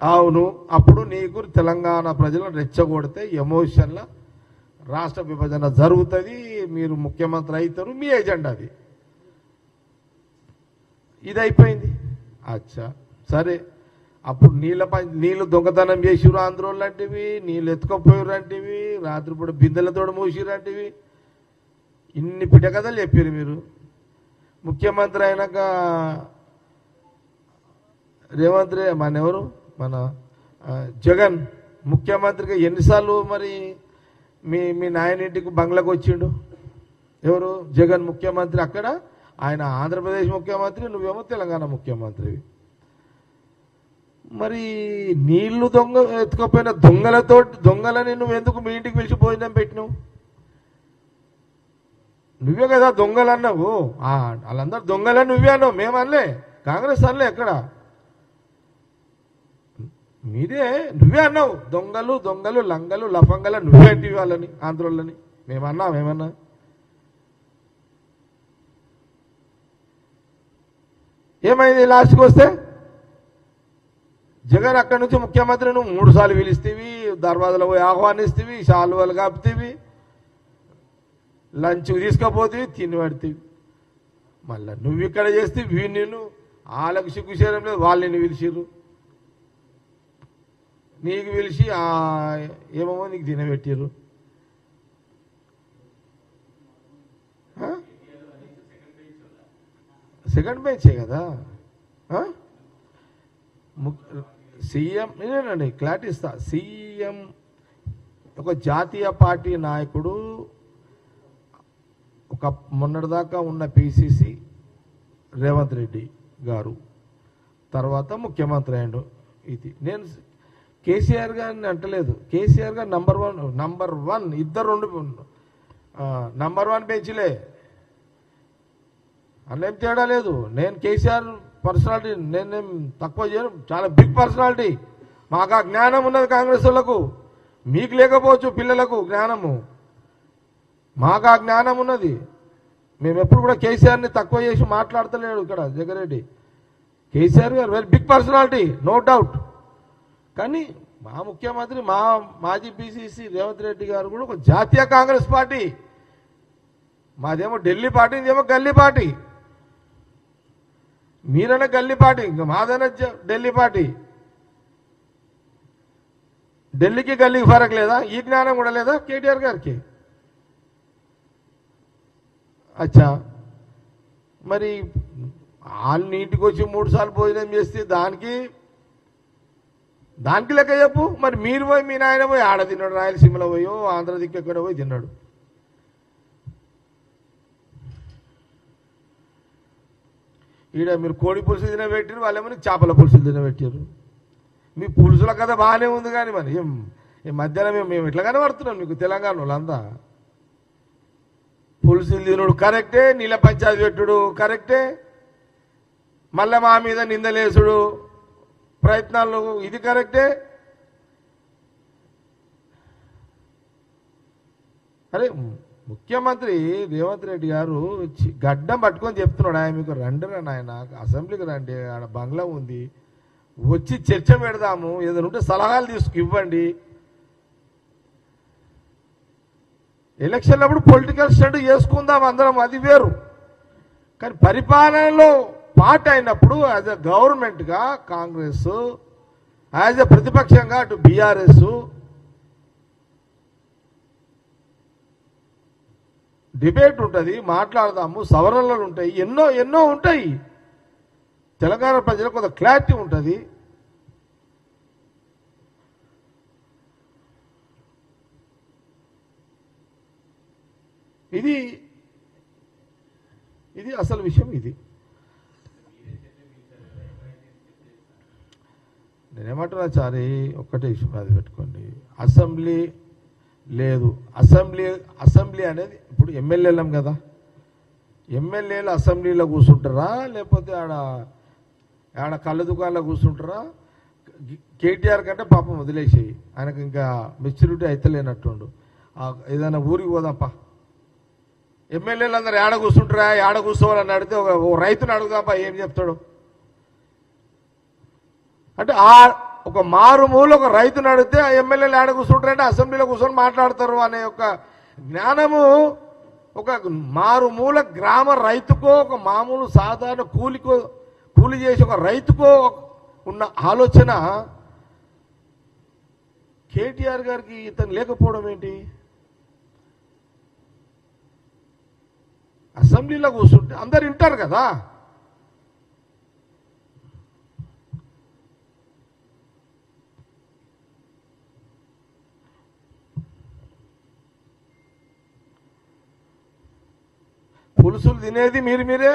అవును, అప్పుడు నీకు తెలంగాణ ప్రజలను రెచ్చగొడితే ఎమోషన్ల రాష్ట్ర విభజన జరుగుతుంది, మీరు ముఖ్యమంత్రి అవుతారు, మీ ఎజెండా అది. ఇది అయిపోయింది. అచ్చా సరే, అప్పుడు నీళ్ళు దొంగతనం చేసిరు ఆంధ్రోళ్ళు లాంటివి, నీళ్ళు ఎత్తుకపోయారు అంటివి, రాత్రిపూట బిందెలతో మూసిరు అంటివి, ఇన్ని పిటకథలు చెప్పారు మీరు. ముఖ్యమంత్రి అయినాక రేవంత్ మన ఎవరు మన జగన్ ముఖ్యమంత్రిగా ఎన్నిసార్లు మరి మీ నాయనింటికి బంగ్లాకు వచ్చిండు? ఎవరు? జగన్ ముఖ్యమంత్రి. అక్కడ ఆయన ఆంధ్రప్రదేశ్ ముఖ్యమంత్రి, నువ్వేమో తెలంగాణ ముఖ్యమంత్రివి. మరి నీళ్లు ఎత్తుకపోయిన దొంగలని నువ్వెందుకు మీ ఇంటికి పిలిచి భోజనం పెట్టినావు? నువ్వే కదా దొంగలు అన్నావు. వాళ్ళందరూ దొంగలని నువ్వే అన్నావు, మేమనలే, కాంగ్రెస్ అనలే. ఎక్కడ మీదే, నువ్వే అన్నావు. దొంగలు లంగలు లఫంగల నువ్వే అంటివి వాళ్ళని, ఆంధ్రోళ్ళని. మేమన్నా ఏమైంది? లాస్ట్కి వస్తే జగన్ అక్కడి నుంచి ముఖ్యమంత్రి నువ్వు 3 సార్లు పిలుస్తేవి, దర్వాజలో పోయి ఆహ్వానిస్తేవి, శాలువలు కాపుతీవి, లంచ్ తీసుకపోతేవి, తిని పడితేవి. మళ్ళీ నువ్వు ఇక్కడ చేస్తే నేను వాళ్ళకు సిగ్గుచేయడం లేదు, వాళ్ళు నిన్ను పిలిచిర్రు, నీకు పిలిచి ఏమో నీకు తినబెట్టిర్రు. సెకండ్ బెంచే కదా సీఎం. నేనండి క్లారిటీ ఇస్తా. సీఎం ఒక జాతీయ పార్టీ నాయకుడు, ఒక మొన్నటిదాకా ఉన్న పిసిసి రేవంత్ రెడ్డి గారు తర్వాత ముఖ్యమంత్రి అయ్యాడు. ఇది నేను కేసీఆర్ గారిని అంటలేదు. కేసీఆర్ గారు నంబర్ వన్ ఇద్దరు నంబర్ 1 బెంచ్లే, అందులో ఏం తేడా లేదు. నేను కేసీఆర్ పర్సనాలిటీ నేనేం తక్కువ చేయను, చాలా బిగ్ పర్సనాలిటీ. మాకు ఆ జ్ఞానం ఉన్నది కాంగ్రెస్ వాళ్ళకు, మీకు లేకపోవచ్చు పిల్లలకు జ్ఞానము, మాకు ఆ జ్ఞానం ఉన్నది. మేము ఎప్పుడు కూడా కేసీఆర్ని తక్కువ చేసి మాట్లాడతలేడు ఇక్కడ జగ్గారెడ్డి. కేసీఆర్ గారు very big personality, no doubt. కానీ మా ముఖ్యమంత్రి మాజీ పిసిసి రేవంత్ రెడ్డి గారు కూడా ఒక జాతీయ కాంగ్రెస్ పార్టీ. మాదేమో ఢిల్లీ పార్టీ, ఇదేమో గల్లీ పార్టీ. మీరైనా గల్లీ పార్టీ, ఇంకా మాదైనా ఢిల్లీ పార్టీ. ఢిల్లీకి గల్లీకి ఫరక్ లేదా? ఈ జ్ఞానం కూడా లేదా కేటీఆర్ గారికి? అచ్చా, మరి వాళ్ళ ఇంటికి వచ్చి 3 సార్లు భోజనం చేస్తే దానికి లెక్క చెప్పు. మరి మీరు పోయి మీ నాయన పోయి ఆడ తిన్నాడు, రాయలసీమలో పోయో ఆంధ్ర దిక్కు ఎక్కడ పోయి తిన్నాడు. ఈడ మీరు కోడి పులుసు తినబెట్టారు, వాళ్ళేమో చేపల పులుసులు తినబెట్టారు. మీ పులుసుల కథ బాగానే ఉంది, కానీ మరి ఈ మధ్యాహ్నం మేము ఇట్లా కనబడుతున్నాం మీకు తెలంగాణ వాళ్ళంతా. పులుసులు తినుడు కరెక్టే, నీళ్ళ పంచాయతీ పెట్టుడు కరెక్టే, మళ్ళీ మా మీద నిందలేసుడు ప్రయత్నాలు ఇది కరెక్టే. అరే ముఖ్యమంత్రి రేవంత్ రెడ్డి గారు గడ్డం పట్టుకొని చెప్తున్నాడు, ఆయన మీకు రండి నాయన అసెంబ్లీకి రండి, ఆడ బంగ్లా ఉంది, వచ్చి చర్చ పెడదాము, ఏదైనా ఉంటే సలహాలు ఇవ్వండి. ఎలక్షన్లప్పుడు పొలిటికల్ స్టంట్ చేసుకుందాం అందరం, అది వేరు. కానీ పరిపాలనలో పార్ట్ అయినప్పుడు యాజ్ ఎ గవర్నమెంట్గా కాంగ్రెస్, యాజ్ ఎ ప్రతిపక్షంగా అటు బీఆర్ఎస్ డిబేట్ ఉంటుంది, మాట్లాడదాము, సవరణలు ఉంటాయి, ఎన్నో ఉంటాయి. తెలంగాణ ప్రజలకు కొంత క్లారిటీ ఉంటుంది. ఇది అసలు విషయం. ఇది నేనేమంటున్నా చారి, ఒక్కటే ఇష్యూ అది పెట్టుకోండి. అసెంబ్లీ లేదు, అసెంబ్లీ అనేది ఇప్పుడు ఎమ్మెల్యేలం కదా, ఎమ్మెల్యేలు అసెంబ్లీలో కూర్చుంటారా లేకపోతే ఆడ కళ్ళ దుకాణంలో కూర్చుంటారా? కేటీఆర్ కంటే పాపం వదిలేసేయి, ఆయనకు ఇంకా మెచ్యూరిటీ అయితలేనట్టుండు. ఏదైనా ఊరికి పోదాంపా, ఎమ్మెల్యేలు అందరూ ఏడ కూర్చుంటారా, ఏడ కూర్చోవాలని అడిగితే ఒక రైతుని అడుగుదాంపా, ఏం చెప్తాడు అంటే ఒక మారుమూల ఒక రైతుని అడిగితే ఆ ఎమ్మెల్యేలు ఆడ కూర్చుంటారంటే అసెంబ్లీలో కూర్చొని మాట్లాడతారు అనే ఒక జ్ఞానము ఒక మారుమూల గ్రామ రైతుకో ఒక మామూలు సాధారణ కూలి చేసి ఒక రైతుకో ఉన్న ఆలోచన కేటీఆర్ గారికి ఇతను లేకపోవడం ఏంటి? అసెంబ్లీలో కూర్చుంటే అందరు వింటారు కదా. పులుసులు తినేది మీరే